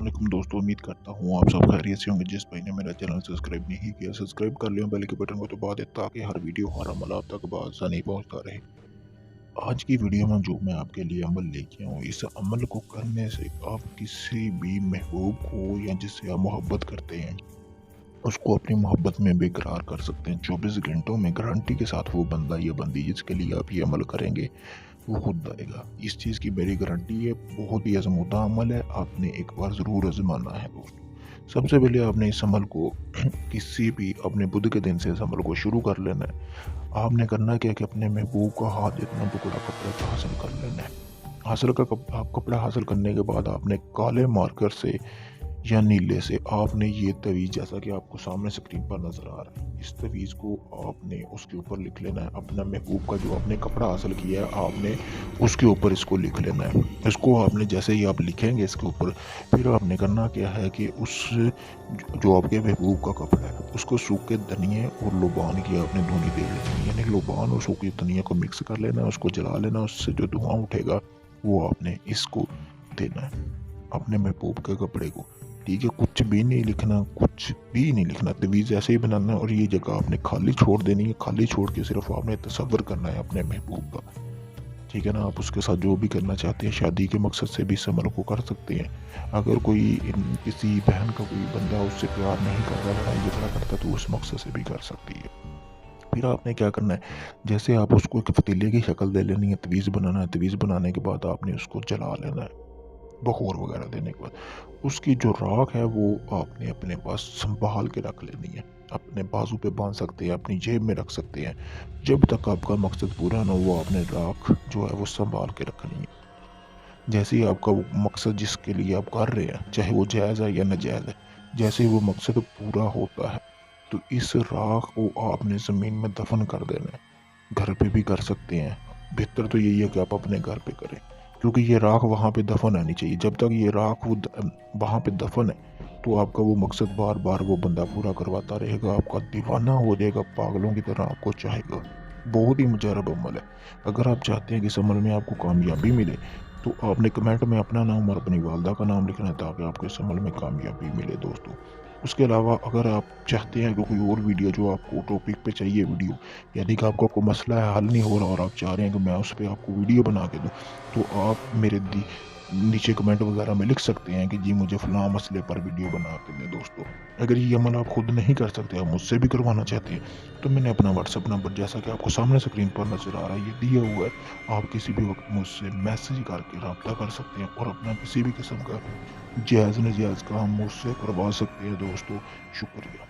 वालेकुम दोस्तों, उम्मीद करता हूँ आप सब खैरियत से होंगे। जिस भाई ने मेरा चैनल सब्सक्राइब नहीं किया, सब्सक्राइब कर लियो, बेल के बटन को दबा दे ताकि हर वीडियो हर अमल आप तक बआसानी पहुँचता रहे। आज की वीडियो में जो मैं आपके लिए अमल लेके आया हूँ, इस अमल को करने से आप किसी भी महबूब को या जिससे आप मोहब्बत करते हैं, उसको अपनी मोहब्बत में बेकरार कर सकते हैं। 24 घंटों में गारंटी के साथ वो बंदा या बंदी जिसके लिए आप ये अमल करेंगे, वो खुद आएगा। इस चीज़ की मेरी गारंटी है। बहुत ही आज़मूदा अमल है, आपने एक बार ज़रूर आज़माना है दोस्तों। सबसे पहले आपने इस अमल को किसी भी अपने बुध के दिन से इस अमल को शुरू कर लेना है। आपने करना क्या है कि अपने महबूब का हाथ जितना टुकड़ा कपड़े का हासिल कर लेना है। कपड़ा हासिल करने के बाद आपने काले मार्कर से या नीले से आपने ये तवीज़, जैसा कि आपको सामने स्क्रीन पर नज़र आ रहा है, इस तवीज़ को आपने उसके ऊपर लिख लेना है। अपना महबूब का जो आपने कपड़ा हासिल किया है, आपने उसके ऊपर इसको लिख लेना है। इसको आपने जैसे ही आप लिखेंगे इसके ऊपर, फिर आपने करना क्या है कि उस जो आपके महबूब का कपड़ा है, उसको सूखे धनिए और लुबान की आपने धुनी दे लेनी है। यानी लुबान और सूखे धनिया को मिक्स कर लेना है, उसको जला लेना, उससे जो धुआं उठेगा वो आपने इसको देना है अपने महबूब के कपड़े को। ठीक है, कुछ भी नहीं लिखना, कुछ भी नहीं लिखना, तवीज़ ऐसे ही बनाना है और ये जगह आपने खाली छोड़ देनी है। खाली छोड़ के सिर्फ आपने तसव्वुर करना है अपने महबूब का। ठीक है ना, आप उसके साथ जो भी करना चाहते हैं, शादी के मकसद से भी इस अमल को कर सकते हैं। अगर कोई किसी बहन का कोई बंदा उससे प्यार नहीं करता, लड़ाई झगड़ा करता, तो उस मकसद से भी कर सकती है। फिर आपने क्या करना है, जैसे आप उसको एक पतीले की शक्ल दे लेनी है, तवीज़ बनाना है। तवीज़ बनाने के बाद आपने उसको जला लेना है, बखोर वगैरह देने के बाद। उसकी जो राख है वो आपने अपने पास संभाल के रख लेनी है। अपने बाजू पे बांध सकते हैं, अपनी जेब में रख सकते हैं। जब तक आपका मकसद पूरा ना हो, वो आपने राख जो है वो संभाल के रखनी है। जैसे ही आपका वो मकसद जिसके लिए आप कर रहे हैं, चाहे वो जायज़ है या नाजायज़ है, जैसे ही वो मकसद पूरा होता है, तो इस राख को आपने ज़मीन में दफन कर देना है। घर पे भी कर सकते हैं। बेहतर तो यही है कि आप अपने घर पे करें, क्योंकि ये राख वहाँ पे दफ़न आनी चाहिए। जब तक ये राख वहाँ पे दफ़न है, तो आपका वो मकसद बार-बार वो बंदा पूरा करवाता रहेगा, आपका दीवाना हो जाएगा, पागलों की तरह आपको चाहेगा। बहुत ही मुजरब अमल है। अगर आप चाहते हैं कि इस अमल में आपको कामयाबी मिले, तो आपने कमेंट में अपना नाम और अपनी वालदा का नाम लिखना है ताकि आपको इस अमल में कामयाबी मिले दोस्तों। उसके अलावा अगर आप चाहते हैं कि कोई और वीडियो जो आपको टॉपिक पे चाहिए वीडियो, यानी कि आपका कोई मसला है हल नहीं हो रहा और आप चाह रहे हैं कि मैं उस पे आपको वीडियो बना के दूँ, तो आप मेरे नीचे कमेंट वगैरह में लिख सकते हैं कि जी मुझे फ़लाँ मसले पर वीडियो बना के दें दोस्तों। अगर ये अमल आप खुद नहीं कर सकते, आप मुझसे भी करवाना चाहते हैं, तो मैंने अपना व्हाट्सएप नंबर, जैसा कि आपको सामने स्क्रीन पर नज़र आ रहा है, ये दिया हुआ है। आप किसी भी वक़्त मुझसे मैसेज करके राब्ता कर सकते हैं और अपना किसी भी किस्म का जायज़ नाजायज़ काम मुझसे करवा सकते हैं दोस्तों। शुक्रिया।